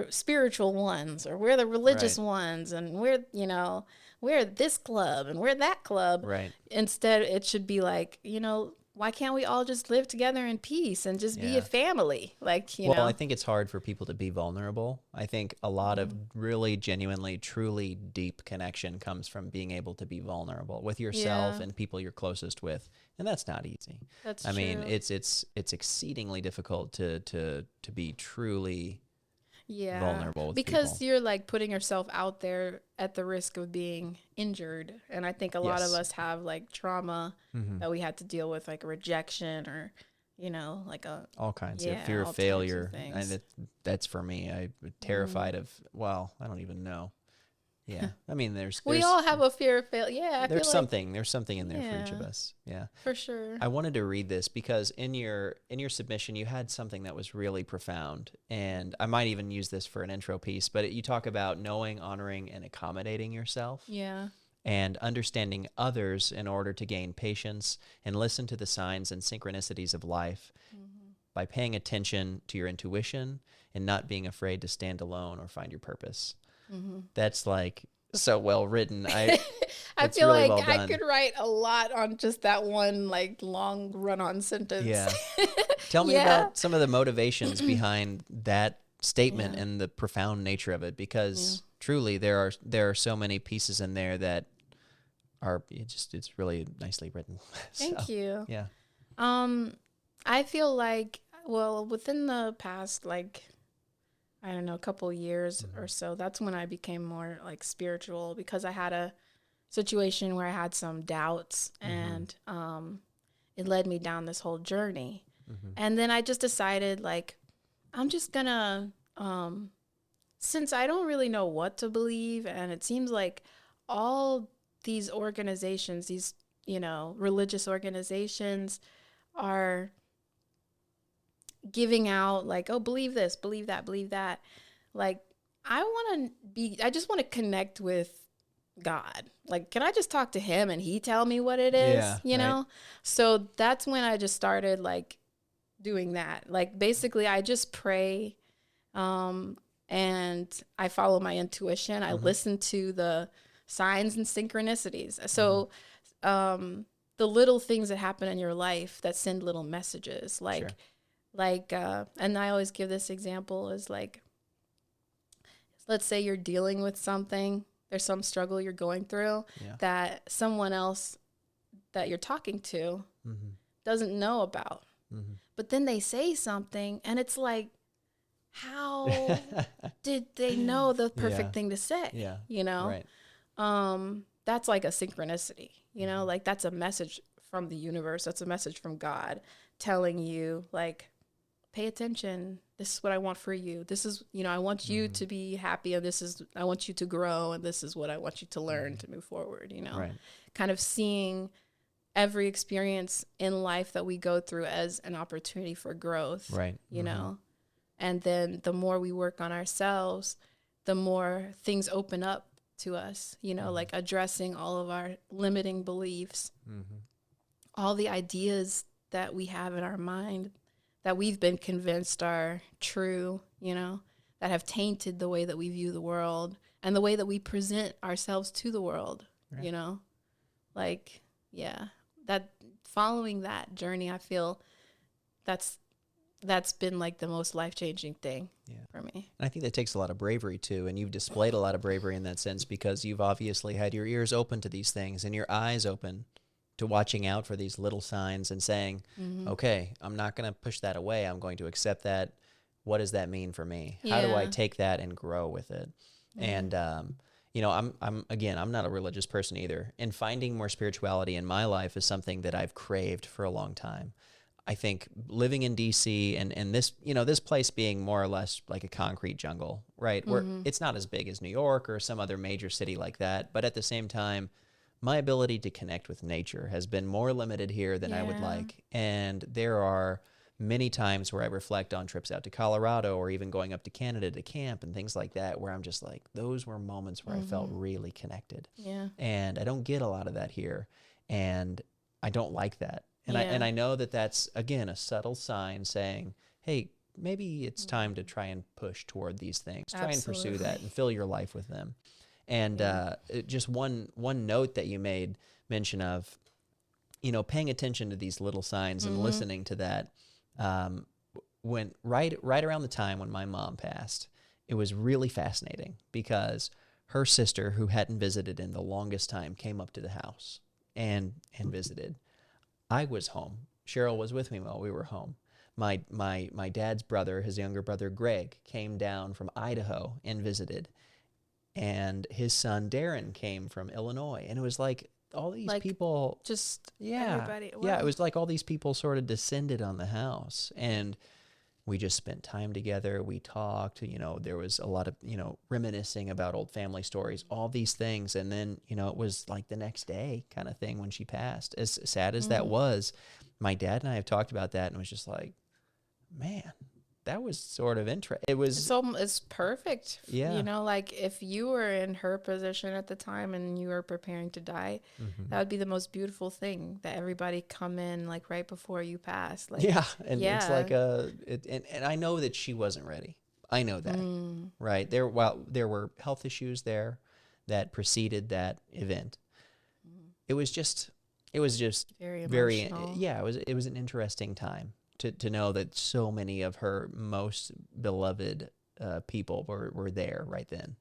spiritual ones, or we're the religious ones, and we're, you know, we're this club and we're that club. Right. Instead, it should be like, you know, why can't we all just live together in peace and just be a family? Like, you know. Well, I think it's hard for people to be vulnerable. I think a lot of really genuinely, truly deep connection comes from being able to be vulnerable with yourself and people you're closest with. And that's not easy. That's true. I mean, it's exceedingly difficult to be truly vulnerable with because people. You're like putting yourself out there at the risk of being injured. And I think a lot of us have like trauma that we had to deal with, like rejection or, you know, like all kinds of fear of failure. And that's for me. I'm terrified of, well, I don't even know. Yeah. I mean, we all have a fear of failure. Yeah. There's something in there for each of us. Yeah. For sure. I wanted to read this because in your submission, you had something that was really profound. And I might even use this for an intro piece, but you talk about knowing, honoring, and accommodating yourself. Yeah. And understanding others in order to gain patience and listen to the signs and synchronicities of life by paying attention to your intuition and not being afraid to stand alone or find your purpose. That's like, so well written. I feel really like well I could write a lot on just that one like long run-on sentence. Yeah. Tell me about some of the motivations behind that statement and the profound nature of it, because truly there are so many pieces in there that are it's really nicely written. Thank you. Yeah. I feel like, well, within the past, like, I don't know, a couple years or so, that's when I became more like spiritual, because I had a situation where I had some doubts and it led me down this whole journey. And then I just decided, like, I'm just gonna, since I don't really know what to believe, and it seems like all these organizations, these, religious organizations are giving out like, oh, believe this, believe that, believe that. Like, I just want to connect with God. Like, can I just talk to him and he tell me what it is, you know? So that's when I just started like doing that. Like, basically I just pray, and I follow my intuition. I listen to the signs and synchronicities. So, the little things that happen in your life that send little messages, like, and I always give this example is like, let's say you're dealing with something, there's some struggle you're going through that someone else that you're talking to doesn't know about. But then they say something and it's like, how did they know the perfect thing to say? That's like a synchronicity, like that's a message from the universe. That's a message from God telling you, like, pay attention. This is what I want for you. This is, I want you to be happy, and I want you to grow, and this is what I want you to learn to move forward, kind of seeing every experience in life that we go through as an opportunity for growth, you know, and then the more we work on ourselves, the more things open up to us, like addressing all of our limiting beliefs, all the ideas that we have in our mind that we've been convinced are true, that have tainted the way that we view the world and the way that we present ourselves to the world, like, that following that journey, I feel that's been like the most life-changing thing for me. And I think that takes a lot of bravery too. And you've displayed a lot of bravery in that sense, because you've obviously had your ears open to these things and your eyes open to watching out for these little signs and saying, okay, I'm not going to push that away. I'm going to accept that. What does that mean for me? How do I take that and grow with it? And, I'm not a religious person either. And finding more spirituality in my life is something that I've craved for a long time. I think living in DC and this, this place being more or less like a concrete jungle, right? Where it's not as big as New York or some other major city like that. But at the same time, my ability to connect with nature has been more limited here than I would like. And there are many times where I reflect on trips out to Colorado or even going up to Canada to camp and things like that, where I'm just like, those were moments where I felt really connected. And I don't get a lot of that here. And I don't like that. And I know that that's, again, a subtle sign saying, hey, maybe it's time to try and push toward these things. Try and pursue that and fill your life with them. And just one note that you made mention of, paying attention to these little signs and listening to that. When right around the time when my mom passed, it was really fascinating because her sister, who hadn't visited in the longest time, came up to the house and visited. I was home. Cheryl was with me while we were home. My dad's brother, his younger brother Greg, came down from Idaho and visited. And his son Darren came from Illinois. And it was like all these people, just everybody. Wow. Yeah, it was like all these people sort of descended on the house. And we just spent time together. We talked, there was a lot of, reminiscing about old family stories, all these things. And then, it was like the next day kind of thing when she passed. As sad as that was, my dad and I have talked about that, and it was just like, man, that was sort of interesting. It's perfect. Like if you were in her position at the time and you were preparing to die, that would be the most beautiful thing, that everybody come in like right before you pass. Like, it's like and I know that she wasn't ready. I know that, right? There were health issues there that preceded that event. It was just very emotional. It was an interesting time to know that so many of her most beloved people were there right then.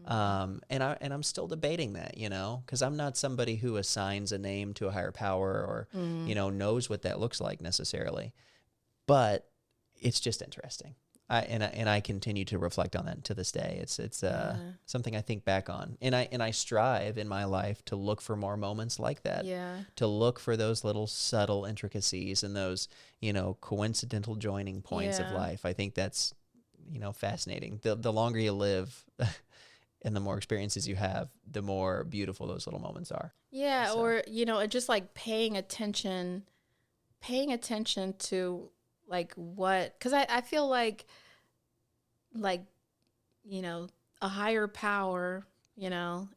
And I'm still debating that, because I'm not somebody who assigns a name to a higher power or, knows what that looks like necessarily, but it's just interesting. I continue to reflect on that to this day. It's something I think back on, and I strive in my life to look for more moments like that. Yeah. To look for those little subtle intricacies and those, coincidental joining points of life. I think that's, fascinating. The longer you live and the more experiences you have, the more beautiful those little moments are. Yeah. So. Or, just like paying attention to like what, because I feel like, a higher power,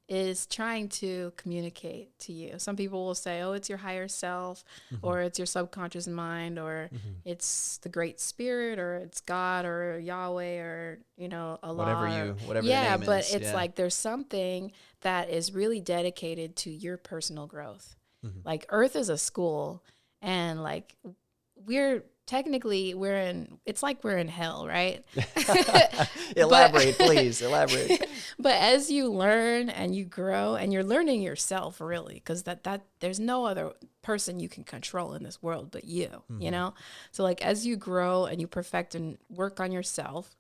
is trying to communicate to you. Some people will say, oh, it's your higher self, or it's your subconscious mind, or it's the Great Spirit, or it's God, or Yahweh, or, Allah. Whatever the name but is. It's like there's something that is really dedicated to your personal growth. Like Earth is a school, and like it's like we're in hell, right? Elaborate, please. Elaborate. But as you learn and you grow, and you're learning yourself, really, because that there's no other person you can control in this world but you, So like as you grow and you perfect and work on yourself,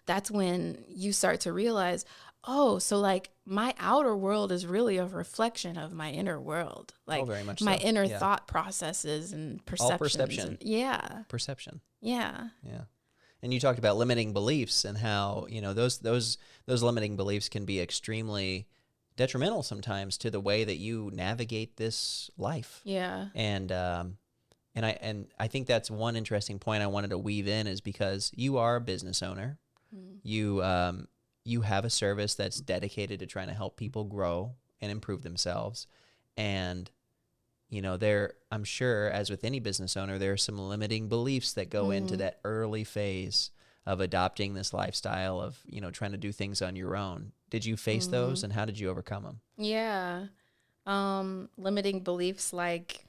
that's when you start to realize, oh, so like my outer world is really a reflection of my inner world. Like very much my so. Inner thought processes and perceptions. All perception. Perception. Yeah. And you talked about limiting beliefs and how, those limiting beliefs can be extremely detrimental sometimes to the way that you navigate this life. Yeah. And I think that's one interesting point I wanted to weave in, is because you are a business owner. You have a service that's dedicated to trying to help people grow and improve themselves. And, I'm sure, as with any business owner, there are some limiting beliefs that go into that early phase of adopting this lifestyle of, trying to do things on your own. Did you face those, and how did you overcome them? Yeah. Limiting beliefs like,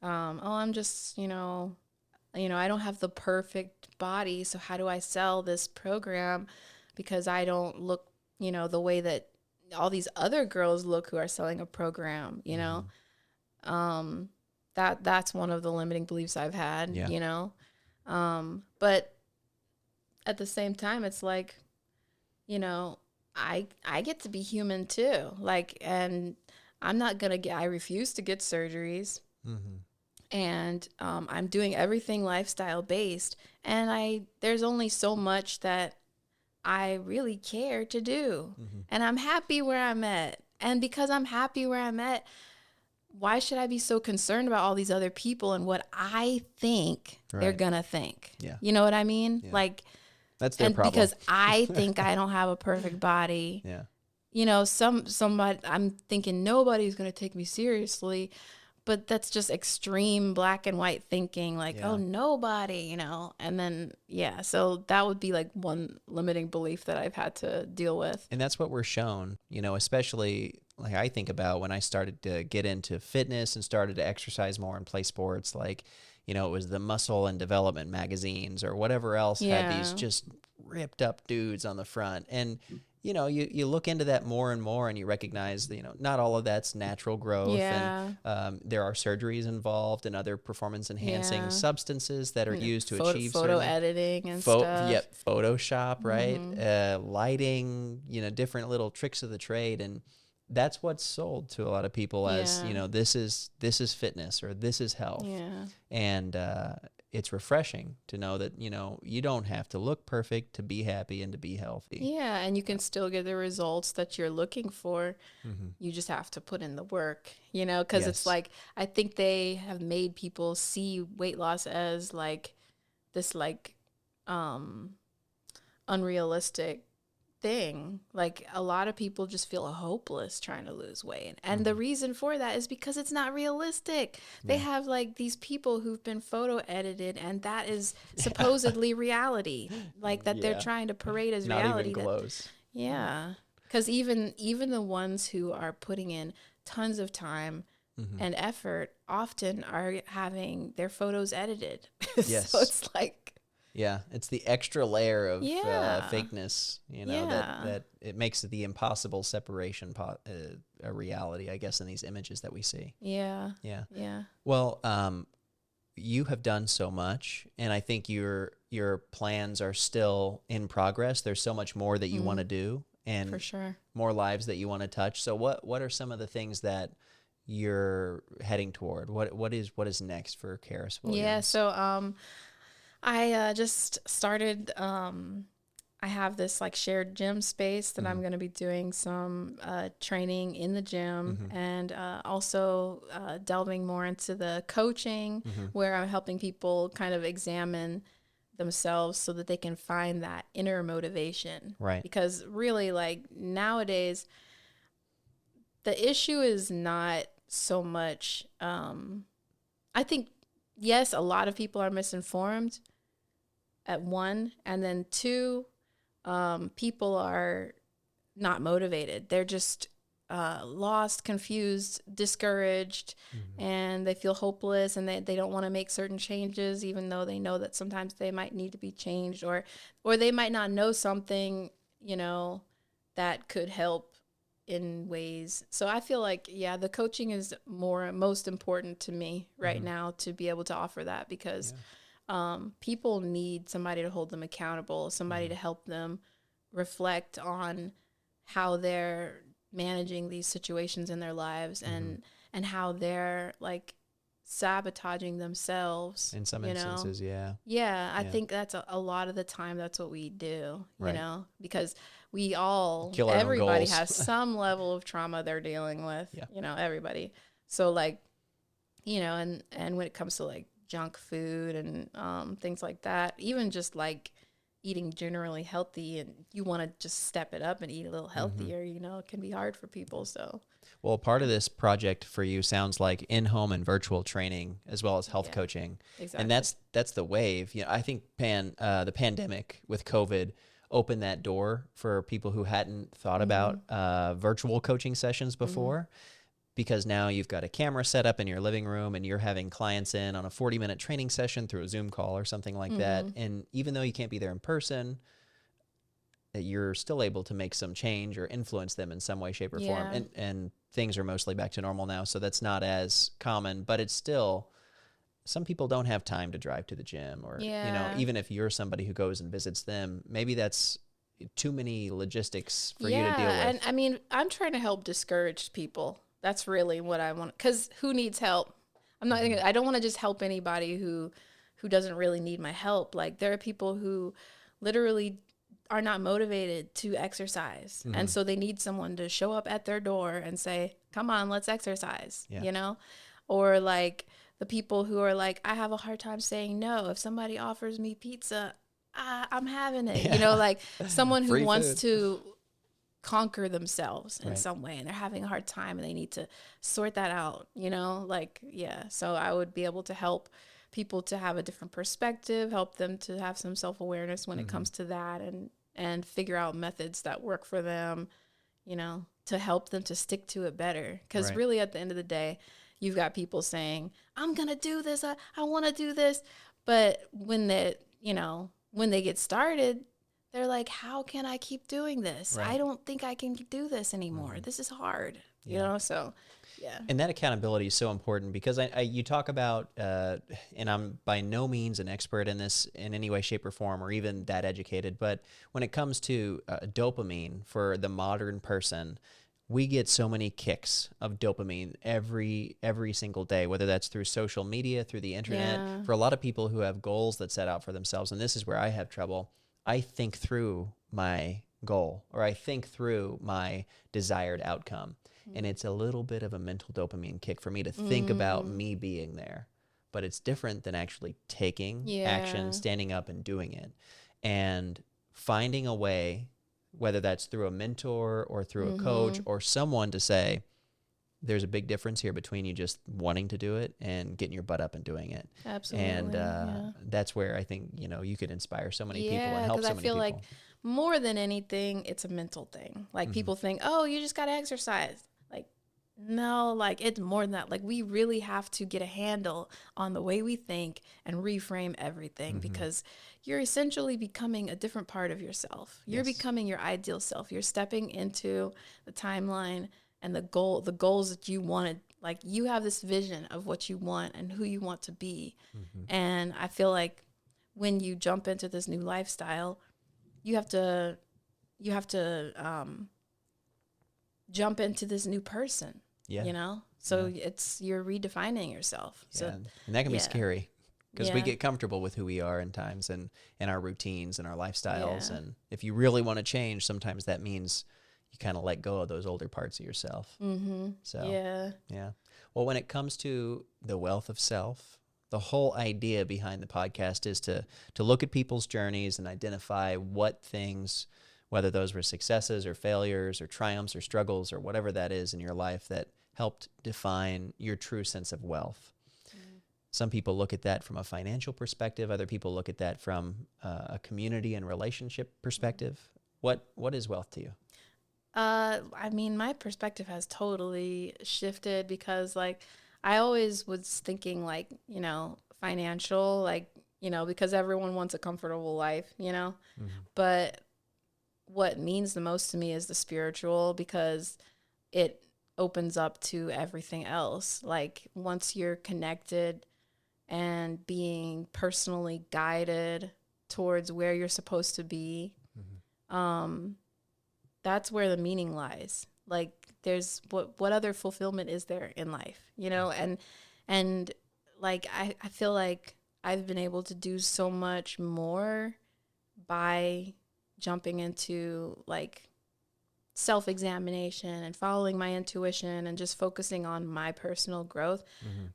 I'm just, I don't have the perfect body, so how do I sell this program? Because I don't look, the way that all these other girls look who are selling a program, that's one of the limiting beliefs I've had, but at the same time, it's like, I get to be human too. Like, and I refuse to get surgeries. And I'm doing everything lifestyle based, and there's only so much that I really care to do. And I'm happy where I'm at. And because I'm happy where I'm at, why should I be so concerned about all these other people and what I think they're going to think? Yeah. You know what I mean? Yeah. Like, that's their problem. Because I think I don't have a perfect body. Yeah. Somebody, I'm thinking nobody's going to take me seriously. But that's just extreme black and white thinking, like, oh, nobody, and then, so that would be like one limiting belief that I've had to deal with. And that's what we're shown, especially like I think about when I started to get into fitness and started to exercise more and play sports, like, it was the Muscle and Development magazines or whatever else had these just ripped up dudes on the front. And you look into that more and more, and you recognize, not all of that's natural growth. Yeah. And there are surgeries involved and other performance-enhancing substances that are used to achieve photo editing and stuff. Yep, Photoshop, right? Lighting, different little tricks of the trade. And that's what's sold to a lot of people as, this is fitness, or this is health. Yeah. And it's refreshing to know that, you don't have to look perfect to be happy and to be healthy. Yeah, and you can still get the results that you're looking for. You just have to put in the work, because it's like, I think they have made people see weight loss as like this like unrealistic thing. Like a lot of people just feel hopeless trying to lose weight. And the reason for that is because it's not realistic. They have like these people who've been photo edited, and that is supposedly reality. Like that they're trying to parade as not reality. Not even close. Yeah. Because even the ones who are putting in tons of time and effort often are having their photos edited. Yes. So it's like, yeah, it's the extra layer of fakeness, that it makes the impossible separation a reality, I guess, in these images that we see. Yeah. Yeah. Yeah. Well, you have done so much, and I think your plans are still in progress. There's so much more that you want to do, and for sure, more lives that you want to touch. So what are some of the things that you're heading toward? What is next for Charis Williams? Yeah, so I just started I have this like shared gym space that I'm going to be doing some training in the gym, and also delving more into the coaching, where I'm helping people kind of examine themselves so that they can find that inner motivation. Right. Because really, like nowadays, the issue is not so much, I think, yes, a lot of people are misinformed at one, and then two, people are not motivated. They're just lost, confused, discouraged, and they feel hopeless, and they don't want to make certain changes, even though they know that sometimes they might need to be changed, or they might not know something, that could help in ways. So I feel like, the coaching is most important to me right now, to be able to offer that, because people need somebody to hold them accountable, somebody to help them reflect on how they're managing these situations in their lives, and how they're like sabotaging themselves in some instances. I think that's a lot of the time that's what we do, because we all, everybody has some level of trauma they're dealing with, everybody. So like, and when it comes to like junk food and things like that, even just like eating generally healthy, and you want to just step it up and eat a little healthier, it can be hard for people. So, well, part of this project for you sounds like in-home and virtual training, as well as health coaching. Exactly. And that's the wave. I think the pandemic with COVID opened that door for people who hadn't thought about virtual coaching sessions before. Because now you've got a camera set up in your living room, and you're having clients in on a 40-minute training session through a Zoom call or something like that. And even though you can't be there in person, you're still able to make some change or influence them in some way, shape, or form. And things are mostly back to normal now, so that's not as common. But it's still, some people don't have time to drive to the gym, or even if you're somebody who goes and visits them, maybe that's too many logistics for you to deal with. And I mean, I'm trying to help discouraged people. That's really what I want, because who needs help? I don't want to just help anybody who doesn't really need my help. Like, there are people who literally are not motivated to exercise. And so they need someone to show up at their door and say, come on, let's exercise, Or like the people who are like, I have a hard time saying no. If somebody offers me pizza, I'm having it, like someone who wants to conquer themselves in some way, and they're having a hard time, and they need to sort that out, so I would be able to help people to have a different perspective, help them to have some self-awareness when it comes to that, and figure out methods that work for them, to help them to stick to it better, because really at the end of the day, you've got people saying, I'm gonna do this, I want to do this, but when they get started, they're like, how can I keep doing this? I don't think I can do this anymore. This is hard, so, yeah. And that accountability is so important, because you talk about, and I'm by no means an expert in this in any way, shape, or form, or even that educated, but when it comes to dopamine for the modern person, we get so many kicks of dopamine every single day, whether that's through social media, through the internet. For a lot of people who have goals that set out for themselves, and this is where I have trouble, I think through my goal, or I think through my desired outcome. And it's a little bit of a mental dopamine kick for me to think about me being there. But it's different than actually taking action, standing up and doing it. And finding a way, whether that's through a mentor or through a coach or someone, to say, there's a big difference here between you just wanting to do it and getting your butt up and doing it. Absolutely. And that's where I think, you could inspire so many people and help so many people. Yeah, because I feel like more than anything, it's a mental thing. Like people think, oh, you just got to exercise. Like, no, like it's more than that. Like we really have to get a handle on the way we think and reframe everything because you're essentially becoming a different part of yourself. You're becoming your ideal self. You're stepping into the timeline and the goals that you wanted. Like you have this vision of what you want and who you want to be. And I feel like when you jump into this new lifestyle, you have to jump into this new person, you know? So you're redefining yourself. So, and that can be scary because we get comfortable with who we are in times and our routines and our lifestyles. And if you really want to change, sometimes that means you kind of let go of those older parts of yourself. So, well, when it comes to the wealth of self, the whole idea behind the podcast is to look at people's journeys and identify what things, whether those were successes or failures or triumphs or struggles or whatever that is in your life that helped define your true sense of wealth. Some people look at that from a financial perspective. Other people look at that from a community and relationship perspective. What is wealth to you? I mean, my perspective has totally shifted because like I always was thinking like, you know, financial, like, you know, because everyone wants a comfortable life, you know, but what means the most to me is the spiritual because it opens up to everything else. Like once you're connected and being personally guided towards where you're supposed to be, that's where the meaning lies. Like there's what other fulfillment is there in life, you know? And like, I feel like I've been able to do so much more by jumping into like self-examination and following my intuition and just focusing on my personal growth.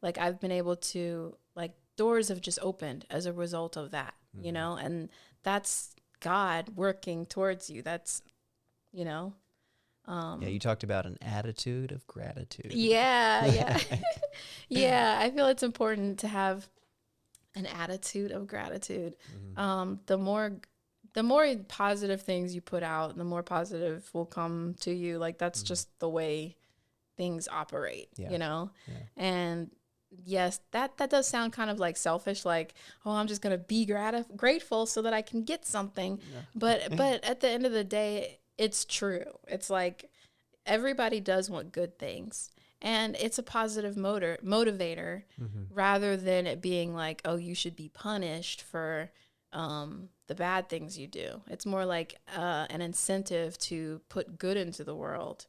Like I've been able to like doors have just opened as a result of that, you know, and that's God working towards you. That's, you know, you talked about an attitude of gratitude. Yeah. I feel it's important to have an attitude of gratitude. The more positive things you put out, the more positive will come to you. Like that's just the way things operate, you know? And yes, that does sound kind of like selfish, like, oh, I'm just going to be grateful so that I can get something. But at the end of the day, it's true. It's like everybody does want good things. And it's a positive motivator rather than it being like, oh, you should be punished for the bad things you do. It's more like an incentive to put good into the world,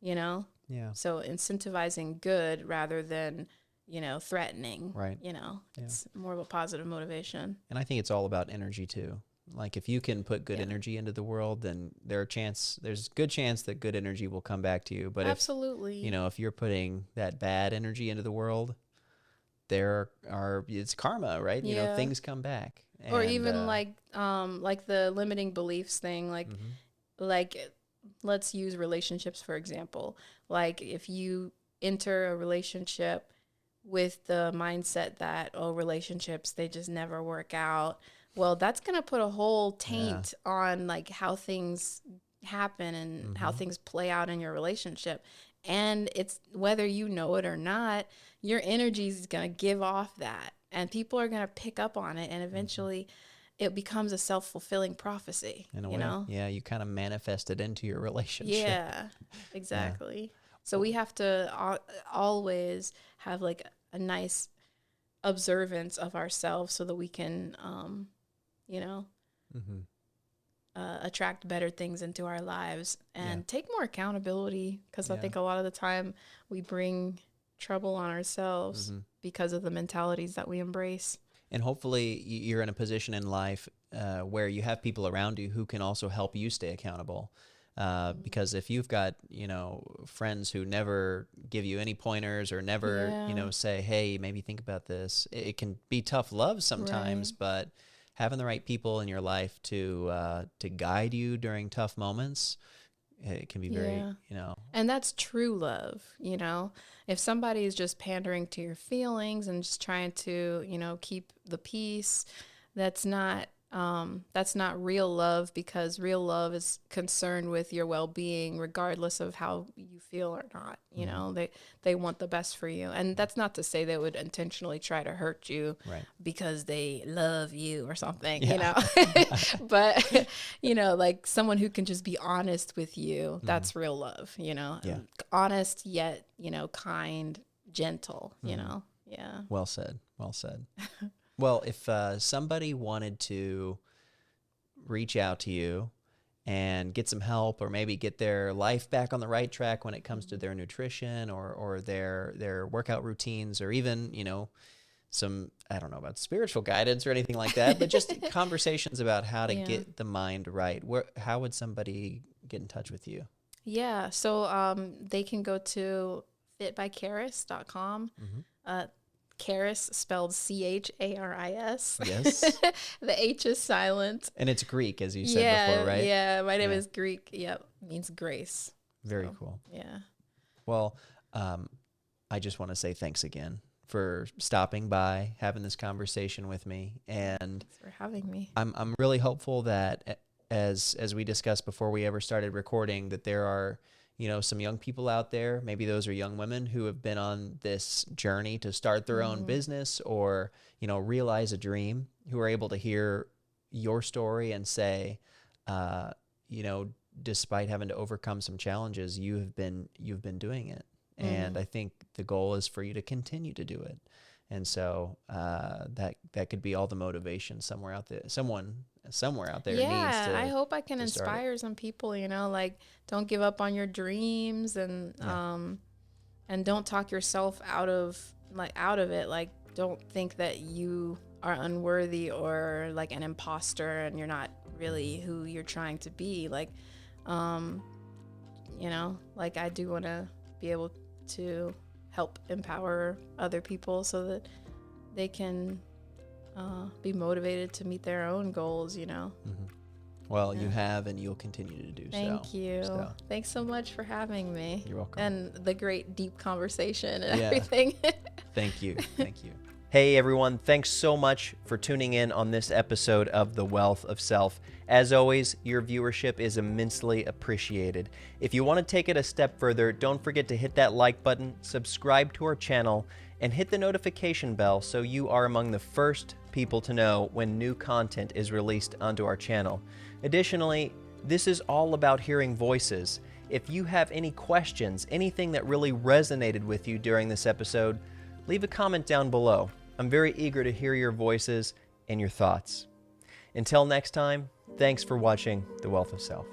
you know? Yeah. So incentivizing good rather than, you know, threatening, right? You know, it's more of a positive motivation. And I think it's all about energy too. Like if you can put good energy into the world, then there's a good chance that good energy will come back to you. But absolutely, if you're putting that bad energy into the world, it's karma, right? You know, things come back. Or even like the limiting beliefs thing, like let's use relationships for example. Like if you enter a relationship with the mindset that relationships they just never work out, well, that's going to put a whole taint on like how things happen and how things play out in your relationship. And it's whether you know it or not, your energy is going to give off that. And people are going to pick up on it. And eventually it becomes a self-fulfilling prophecy. In a way. Know? Yeah, you kind of manifest it into your relationship. Yeah, exactly. So we have to always have like a nice observance of ourselves so that we can, attract better things into our lives and take more accountability. Because I think a lot of the time we bring trouble on ourselves because of the mentalities that we embrace. And hopefully you're in a position in life where you have people around you who can also help you stay accountable. Because if you've got, friends who never give you any pointers or never, say, hey, maybe think about this, it can be tough love sometimes, but having the right people in your life to guide you during tough moments, it can be very, And that's true love, If somebody is just pandering to your feelings and just trying to, keep the peace, that's not that's not real love, because real love is concerned with your well-being regardless of how you feel or not. You know, they want the best for you. And that's not to say they would intentionally try to hurt you because they love you or something, you know. But, you know, like someone who can just be honest with you, that's real love, you know. Honest yet, you know, kind, gentle, you know. Yeah. Well said. Well said. Well, if somebody wanted to reach out to you and get some help, or maybe get their life back on the right track when it comes to their nutrition or their workout routines, or even, you know, some, I don't know about spiritual guidance or anything like that, but just conversations about how to get the mind right, how would somebody get in touch with you? Yeah, so they can go to fitbycharis.com. Charis spelled Charis. Yes. The H is silent. And it's Greek, as you said before, right? Yeah, my name is Greek. Yep, means grace. Very cool. Yeah. Well, I just want to say thanks again for stopping by, having this conversation with me. And thanks for having me. I'm really hopeful that, as we discussed before we ever started recording, that there are, you know, some young people out there, maybe those are young women who have been on this journey to start their own business, or, you know, realize a dream, who are able to hear your story and say, you know, despite having to overcome some challenges, you've been doing it. And I think the goal is for you to continue to do it. And so that could be all the motivation somewhere out there. Someone somewhere out there needs to. I hope I can inspire some people, you know, like, don't give up on your dreams, and don't talk yourself out of it. Like, don't think that you are unworthy or like an imposter and you're not really who you're trying to be. Like, you know, like, I do want to be able to help empower other people so that they can be motivated to meet their own goals, you know. Well, you have, and you'll continue to do so. Thank you. Thanks so much for having me. You're welcome. And the great deep conversation and everything. Thank you. Thank you. Hey everyone, thanks so much for tuning in on this episode of The Wealth of Self. As always, your viewership is immensely appreciated. If you want to take it a step further, don't forget to hit that like button, subscribe to our channel, and hit the notification bell so you are among the first people to know when new content is released onto our channel. Additionally, this is all about hearing voices. If you have any questions, anything that really resonated with you during this episode, leave a comment down below. I'm very eager to hear your voices and your thoughts. Until next time, thanks for watching The Wealth of Self.